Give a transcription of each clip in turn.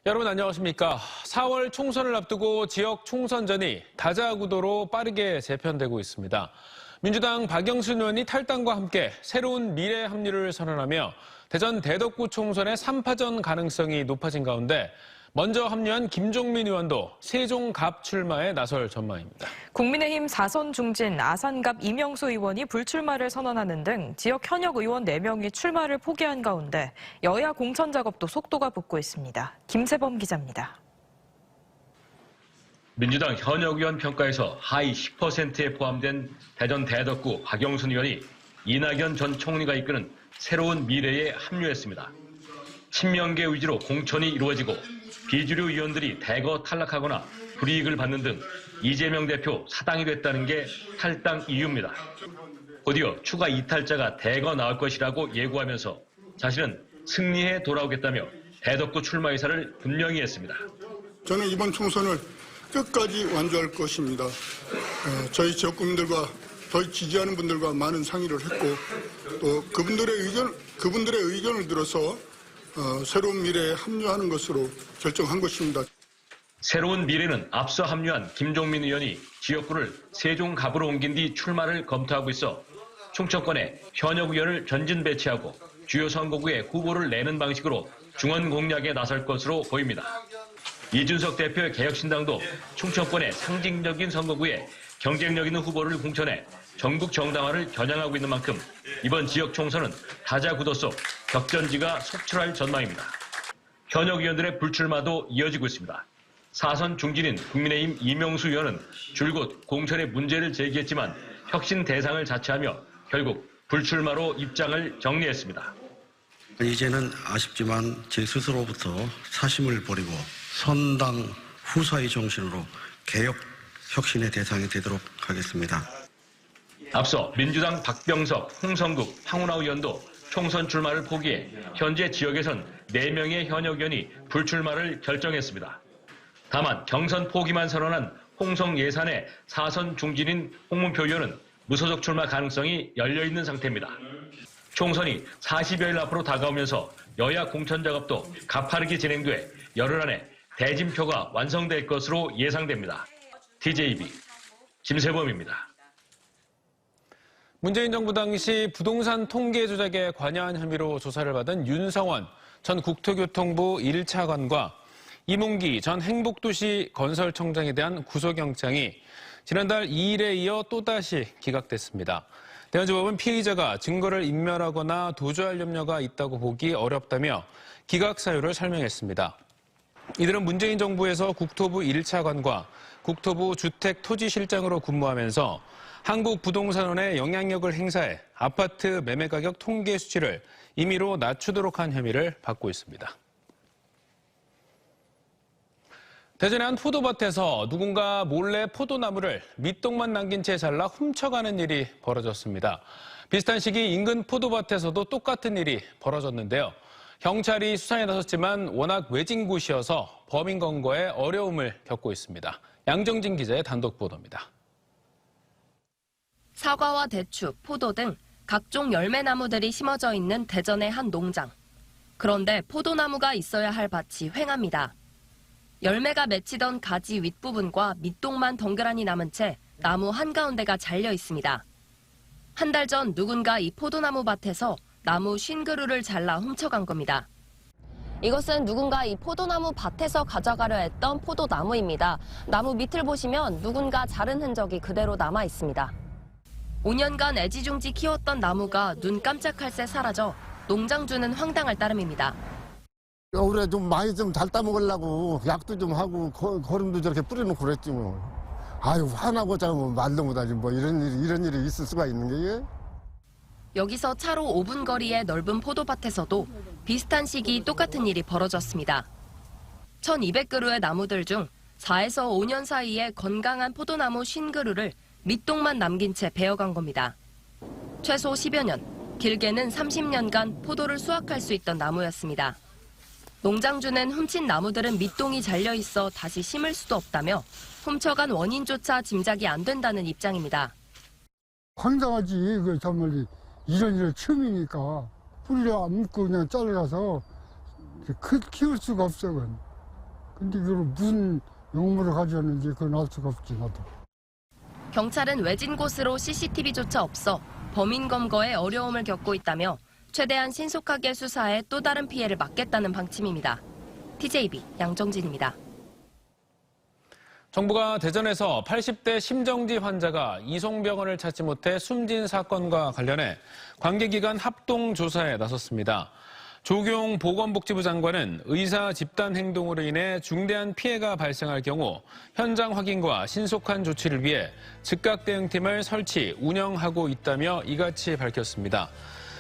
여러분 안녕하십니까. 4월 총선을 앞두고 지역 총선전이 다자구도로 빠르게 재편되고 있습니다. 민주당 박영순 의원이 탈당과 함께 새로운 미래 합류를 선언하며 대전 대덕구 총선의 3파전 가능성이 높아진 가운데 먼저 합류한 김종민 의원도 세종갑 출마에 나설 전망입니다. 국민의힘 4선 중진 아산갑 이명수 의원이 불출마를 선언하는 등 지역 현역 의원 4명이 출마를 포기한 가운데 여야 공천 작업도 속도가 붙고 있습니다. 김세범 기자입니다. 민주당 현역 의원 평가에서 하위 10%에 포함된 대전 대덕구 박영순 의원이 이낙연 전 총리가 이끄는 새로운 미래에 합류했습니다. 친명계 위주로 공천이 이루어지고 비주류 의원들이 대거 탈락하거나 불이익을 받는 등 이재명 대표 사당이 됐다는 게 탈당 이유입니다. 곧이어 추가 이탈자가 대거 나올 것이라고 예고하면서 자신은 승리해 돌아오겠다며 대덕구 출마 의사를 분명히 했습니다. 저는 이번 총선을 끝까지 완주할 것입니다. 저희 지역구민들과 저희 지지하는 분들과 많은 상의를 했고 또 그분들의 의견을 들어서 새로운 미래에 합류하는 것으로 결정한 것입니다. 새로운 미래는 앞서 합류한 김종민 의원이 지역구를 세종갑으로 옮긴 뒤 출마를 검토하고 있어 충청권에 현역 의원을 전진 배치하고 주요 선거구에 후보를 내는 방식으로 중원 공략에 나설 것으로 보입니다. 이준석 대표의 개혁신당도 충청권의 상징적인 선거구에 경쟁력 있는 후보를 공천해 전국 정당화를 겨냥하고 있는 만큼 이번 지역 총선은 다자구도 속 격전지가 속출할 전망입니다. 현역 의원들의 불출마도 이어지고 있습니다. 4선 중진인 국민의힘 이명수 의원은 줄곧 공천의 문제를 제기했지만 혁신 대상을 자처하며 결국 불출마로 입장을 정리했습니다. 이제는 아쉽지만 제 스스로부터 사심을 버리고 선당 후사의 정신으로 개혁 혁신의 대상이 되도록 하겠습니다. 앞서 민주당 박병석, 홍성국, 황운하 의원도 총선 출마를 포기해 현재 지역에선 4명의 현역 의원이 불출마를 결정했습니다. 다만 경선 포기만 선언한 홍성 예산의 4선 중진인 홍문표 의원은 무소속 출마 가능성이 열려있는 상태입니다. 총선이 40여일 앞으로 다가오면서 여야 공천 작업도 가파르게 진행돼 열흘 안에 대진표가 완성될 것으로 예상됩니다. TJB 김세범입니다. 문재인 정부 당시 부동산 통계 조작에 관여한 혐의로 조사를 받은 윤성원 전 국토교통부 1차관과 이문기 전 행복도시 건설청장에 대한 구속영장이 지난달 2일에 이어 또다시 기각됐습니다. 대한조합은 피의자가 증거를 인멸하거나 도주할 염려가 있다고 보기 어렵다며 기각 사유를 설명했습니다. 이들은 문재인 정부에서 국토부 1차관과 국토부 주택토지실장으로 근무하면서 한국부동산원에 영향력을 행사해 아파트 매매가격 통계 수치를 임의로 낮추도록 한 혐의를 받고 있습니다. 대전의 한 포도밭에서 누군가 몰래 포도나무를 밑동만 남긴 채 잘라 훔쳐가는 일이 벌어졌습니다. 비슷한 시기 인근 포도밭에서도 똑같은 일이 벌어졌는데요. 경찰이 수사에 나섰지만 워낙 외진 곳이어서 범인 검거에 어려움을 겪고 있습니다. 양정진 기자의 단독 보도입니다. 사과와 대추, 포도 등 각종 열매나무들이 심어져 있는 대전의 한 농장. 그런데 포도나무가 있어야 할 밭이 횡합니다. 열매가 맺히던 가지 윗부분과 밑동만 덩그라니 남은 채 나무 한가운데가 잘려 있습니다. 한 달 전 누군가 이 포도나무 밭에서 나무 50그루를 잘라 훔쳐간 겁니다. 이것은 누군가 이 포도나무 밭에서 가져가려 했던 포도나무입니다. 나무 밑을 보시면 누군가 자른 흔적이 그대로 남아 있습니다. 5년간 애지중지 키웠던 나무가 눈 깜짝할 새 사라져 농장주는 황당할 따름입니다. 올해 좀 많이 좀 잘 따먹으려고 약도 좀 하고 거름도 저렇게 뿌려놓고 그랬지 뭐. 아유 화나고 자고 말도 못하지 뭐 이런 일이 있을 수가 있는 게. 여기서 차로 5분 거리의 넓은 포도밭에서도 비슷한 시기 똑같은 일이 벌어졌습니다. 1200그루의 나무들 중 4에서 5년 사이에 건강한 포도나무 50그루를 밑동만 남긴 채 베어간 겁니다. 최소 10여 년, 길게는 30년간 포도를 수확할 수 있던 나무였습니다. 농장주는 훔친 나무들은 밑동이 잘려 있어 다시 심을 수도 없다며 훔쳐간 원인조차 짐작이 안 된다는 입장입니다. 황당하지. 그 정말 이런 일은 처음이니까 뿌리를 안 묶고 그냥 잘라서 키울 수가 없어. 그건. 근데 그걸 무슨 용무를 가져왔는지 그건 알 수가 없지, 나도. 경찰은 외진 곳으로 CCTV조차 없어 범인 검거에 어려움을 겪고 있다며 최대한 신속하게 수사해 또 다른 피해를 막겠다는 방침입니다. TJB 양정진입니다. 정부가 대전에서 80대 심정지 환자가 이송병원을 찾지 못해 숨진 사건과 관련해 관계기관 합동조사에 나섰습니다. 조경 보건복지부 장관은 의사 집단 행동으로 인해 중대한 피해가 발생할 경우 현장 확인과 신속한 조치를 위해 즉각 대응팀을 설치, 운영하고 있다며 이같이 밝혔습니다.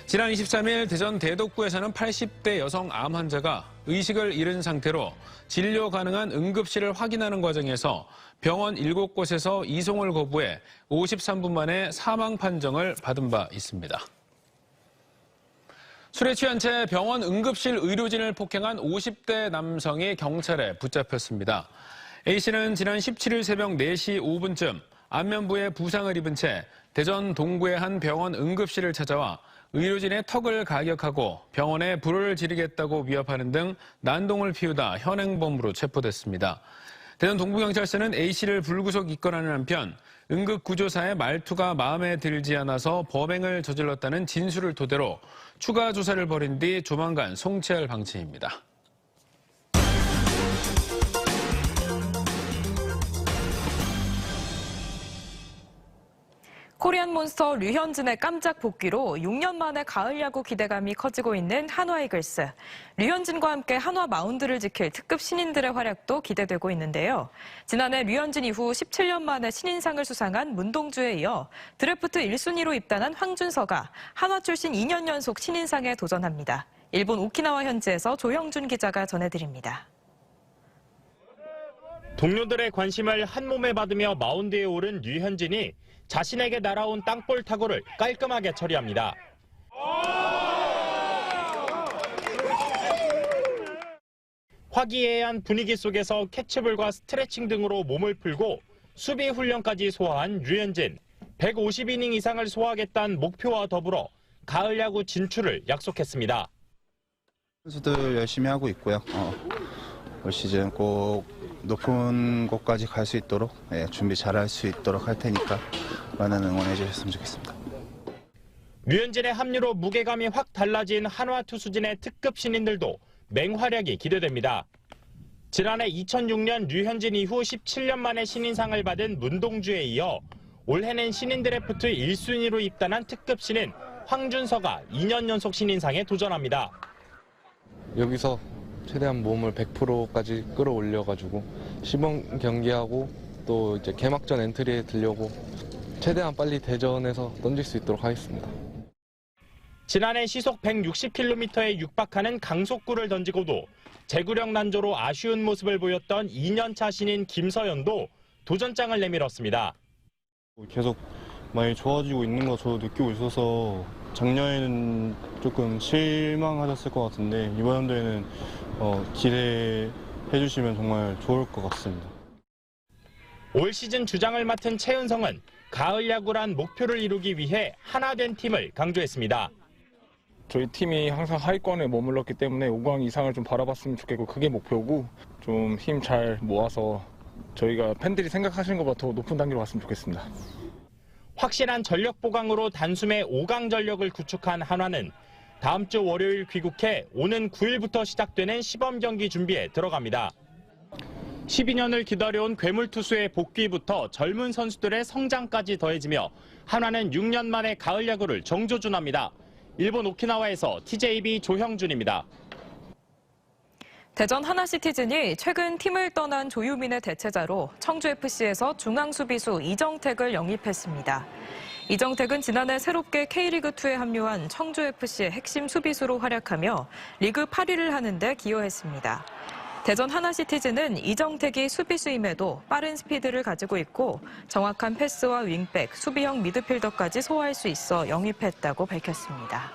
지난 23일 대전 대덕구에서는 80대 여성 암 환자가 의식을 잃은 상태로 진료 가능한 응급실을 확인하는 과정에서 병원 7곳에서 이송을 거부해 53분 만에 사망 판정을 받은 바 있습니다. 술에 취한 채 병원 응급실 의료진을 폭행한 50대 남성이 경찰에 붙잡혔습니다. A씨는 지난 17일 새벽 4시 5분쯤 안면부에 부상을 입은 채 대전 동구의 한 병원 응급실을 찾아와 의료진의 턱을 가격하고 병원에 불을 지르겠다고 위협하는 등 난동을 피우다 현행범으로 체포됐습니다. 대전 동부경찰서는 A씨를 불구속 입건하는 한편 응급구조사의 말투가 마음에 들지 않아서 범행을 저질렀다는 진술을 토대로 추가 조사를 벌인 뒤 조만간 송치할 방침입니다. 코리안 몬스터 류현진의 깜짝 복귀로 6년 만에 가을 야구 기대감이 커지고 있는 한화 이글스. 류현진과 함께 한화 마운드를 지킬 특급 신인들의 활약도 기대되고 있는데요. 지난해 류현진 이후 17년 만에 신인상을 수상한 문동주에 이어 드래프트 1순위로 입단한 황준서가 한화 출신 2년 연속 신인상에 도전합니다. 일본 오키나와 현지에서 조형준 기자가 전해드립니다. 동료들의 관심을 한몸에 받으며 마운드에 오른 류현진이 자신에게 날아온 땅볼 타구를 깔끔하게 처리합니다. 화기애애한 분위기 속에서 캐치볼과 스트레칭 등으로 몸을 풀고 수비 훈련까지 소화한 류현진. 150이닝 이상을 소화하겠다는 목표와 더불어 가을 야구 진출을 약속했습니다. 선수들 열심히 하고 있고요. 올 시즌 꼭 높은 곳까지 갈 수 있도록 준비 잘할 수 있도록 할 테니까 많은 응원해 주셨으면 좋겠습니다. 류현진의 합류로 무게감이 확 달라진 한화 투수진의 특급 신인들도 맹활약이 기대됩니다. 지난해 2006년 류현진 이후 17년 만에 신인상을 받은 문동주에 이어 올해는 신인 드래프트 1순위로 입단한 특급 신인 황준서가 2년 연속 신인상에 도전합니다. 여기서 최대한 몸을 100%까지 끌어올려가지고 시범 경기하고 또 이제 개막전 엔트리에 들려고 최대한 빨리 대전에서 던질 수 있도록 하겠습니다. 지난해 시속 160km에 육박하는 강속구를 던지고도 제구력 난조로 아쉬운 모습을 보였던 2년차 신인 김서연도 도전장을 내밀었습니다. 계속 많이 좋아지고 있는 거 저도 느끼고 있어서 작년에는 조금 실망하셨을 것 같은데 이번 연도에는 기대해 주시면 정말 좋을 것 같습니다. 올 시즌 주장을 맡은 최은성은 가을 야구란 목표를 이루기 위해 하나 된 팀을 강조했습니다. 저희 팀이 항상 하위권에 머물렀기 때문에 5강 이상을 좀 바라봤으면 좋겠고 그게 목표고 좀 힘 잘 모아서 저희가 팬들이 생각하시는 것보다 더 높은 단계로 갔으면 좋겠습니다. 확실한 전력 보강으로 단숨에 5강 전력을 구축한 한화는 다음 주 월요일 귀국해 오는 9일부터 시작되는 시범 경기 준비에 들어갑니다. 12년을 기다려온 괴물투수의 복귀부터 젊은 선수들의 성장까지 더해지며 한화는 6년 만에 가을 야구를 정조준합니다. 일본 오키나와에서 TJB 조형준입니다. 대전 하나시티즌이 최근 팀을 떠난 조유민의 대체자로 청주FC에서 중앙수비수 이정택을 영입했습니다. 이정택은 지난해 새롭게 K리그2에 합류한 청주FC의 핵심 수비수로 활약하며 리그 8위를 하는 데 기여했습니다. 대전 하나시티즌은 이정택이 수비수임에도 빠른 스피드를 가지고 있고 정확한 패스와 윙백, 수비형 미드필더까지 소화할 수 있어 영입했다고 밝혔습니다.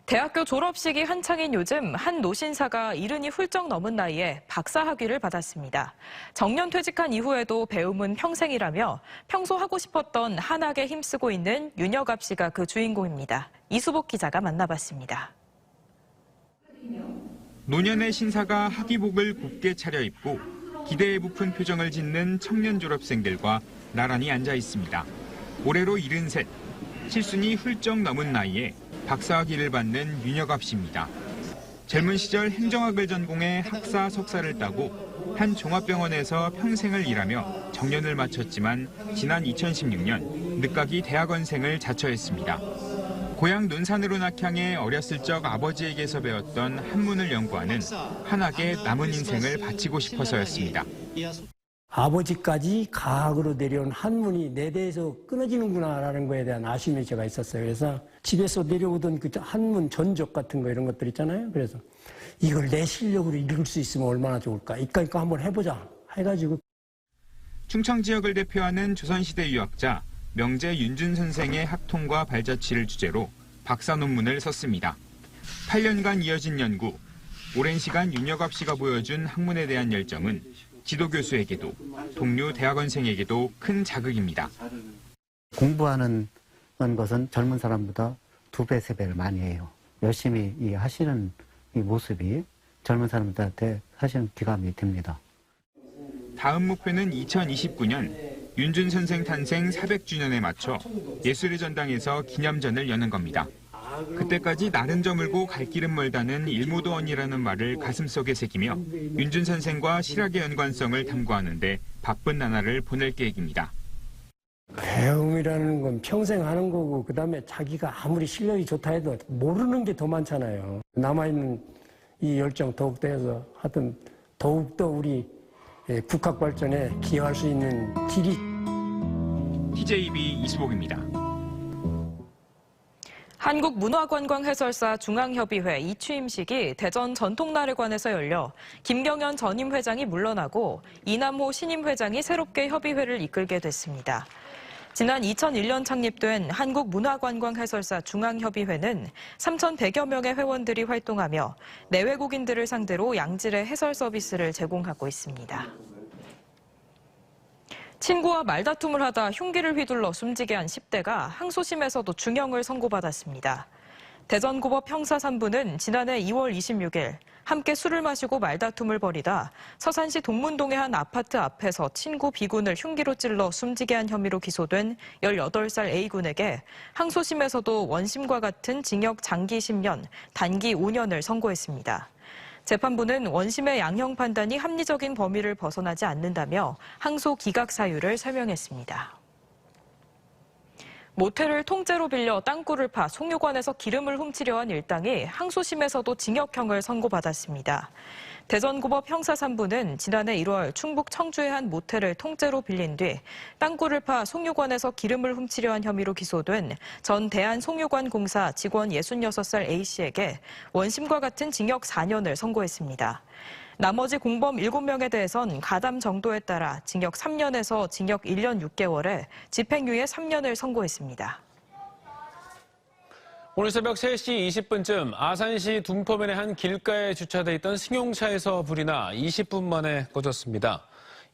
대학교 졸업식이 한창인 요즘 한 노신사가 70이 훌쩍 넘은 나이에 박사학위를 받았습니다. 정년 퇴직한 이후에도 배움은 평생이라며 평소 하고 싶었던 한학에 힘쓰고 있는 윤여갑 씨가 그 주인공입니다. 이수복 기자가 만나봤습니다. 노년의 신사가 학위복을 곱게 차려입고 기대에 부푼 표정을 짓는 청년 졸업생들과 나란히 앉아 있습니다. 올해로 73, 칠순이 훌쩍 넘은 나이에 박사학위를 받는 윤여갑 씨입니다. 젊은 시절 행정학을 전공해 학사 석사를 따고 한 종합병원에서 평생을 일하며 정년을 마쳤지만 지난 2016년 늦가기 대학원생을 자처했습니다. 고향 논산으로 낙향해 어렸을 적 아버지에게서 배웠던 한문을 연구하는 한학에 남은 인생을 바치고 싶어서였습니다. 아버지까지 가학으로 내려온 한문이 내 대에서 끊어지는구나라는 거에 대한 아쉬움이 제가 있었어요. 그래서 집에서 내려오던 그 한문 전적 같은 거 이런 것들 있잖아요. 그래서 이걸 내 실력으로 읽을 수 있으면 얼마나 좋을까. 이거 한번 해보자 해가지고. 충청 지역을 대표하는 조선시대 유학자 명제 윤준 선생의 학통과 발자취를 주제로 박사 논문을 썼습니다. 8년간 이어진 연구, 오랜 시간 윤여갑 씨가 보여준 학문에 대한 열정은 지도교수에게도 동료 대학원생에게도 큰 자극입니다. 공부하는 것은 젊은 사람보다 2배, 3배를 많이 해요. 열심히 하시는 이 모습이 젊은 사람들한테 사실은 기감이 됩니다. 다음 목표는 2029년 윤준 선생 탄생 400주년에 맞춰 예술의 전당에서 기념전을 여는 겁니다. 그때까지 날은 저물고 갈 길은 멀다는 일모도언이라는 말을 가슴속에 새기며 윤준 선생과 실학의 연관성을 탐구하는데 바쁜 나날을 보낼 계획입니다. 배움이라는 건 평생 하는 거고 그다음에 자기가 아무리 실력이 좋다 해도 모르는 게 더 많잖아요. 남아있는 이 열정 더욱더 해서 하여튼 더욱더 우리 국학 발전에 기여할 수 있는 길이. TJB 이수복입니다. 한국문화관광해설사 중앙협의회 이취임식이 대전 전통나래관에서 열려 김경연 전임 회장이 물러나고 이남호 신임 회장이 새롭게 협의회를 이끌게 됐습니다. 지난 2001년 창립된 한국문화관광해설사 중앙협의회는 3,100여 명의 회원들이 활동하며 내외국인들을 상대로 양질의 해설 서비스를 제공하고 있습니다. 친구와 말다툼을 하다 흉기를 휘둘러 숨지게 한 10대가 항소심에서도 중형을 선고받았습니다. 대전고법 형사 3부는 지난해 2월 26일 함께 술을 마시고 말다툼을 벌이다 서산시 동문동의 한 아파트 앞에서 친구 B군을 흉기로 찔러 숨지게 한 혐의로 기소된 18살 A군에게 항소심에서도 원심과 같은 징역 장기 10년, 단기 5년을 선고했습니다. 재판부는 원심의 양형 판단이 합리적인 범위를 벗어나지 않는다며 항소 기각 사유를 설명했습니다. 모텔을 통째로 빌려 땅굴을 파 송유관에서 기름을 훔치려 한 일당이 항소심에서도 징역형을 선고받았습니다. 대전고법 형사 3부는 지난해 1월 충북 청주의 한 모텔을 통째로 빌린 뒤 땅굴을 파 송유관에서 기름을 훔치려 한 혐의로 기소된 전 대한송유관공사 직원 66살 A씨에게 원심과 같은 징역 4년을 선고했습니다. 나머지 공범 7명에 대해선 가담 정도에 따라 징역 3년에서 징역 1년 6개월에 집행유예 3년을 선고했습니다. 오늘 새벽 3시 20분쯤 아산시 둔포면의 한 길가에 주차돼 있던 승용차에서 불이 나 20분 만에 꺼졌습니다.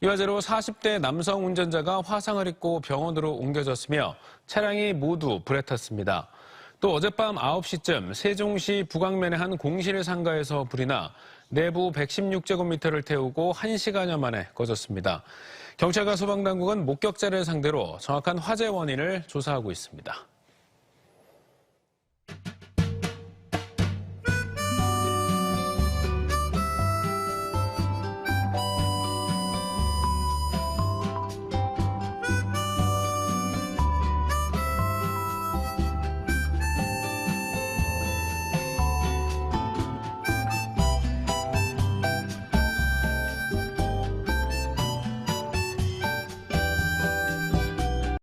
이 화재로 40대 남성 운전자가 화상을 입고 병원으로 옮겨졌으며 차량이 모두 불에 탔습니다. 또 어젯밤 9시쯤 세종시 북광면의 한 공실 상가에서 불이 나 내부 116제곱미터를 태우고 1시간여 만에 꺼졌습니다. 경찰과 소방당국은 목격자를 상대로 정확한 화재 원인을 조사하고 있습니다.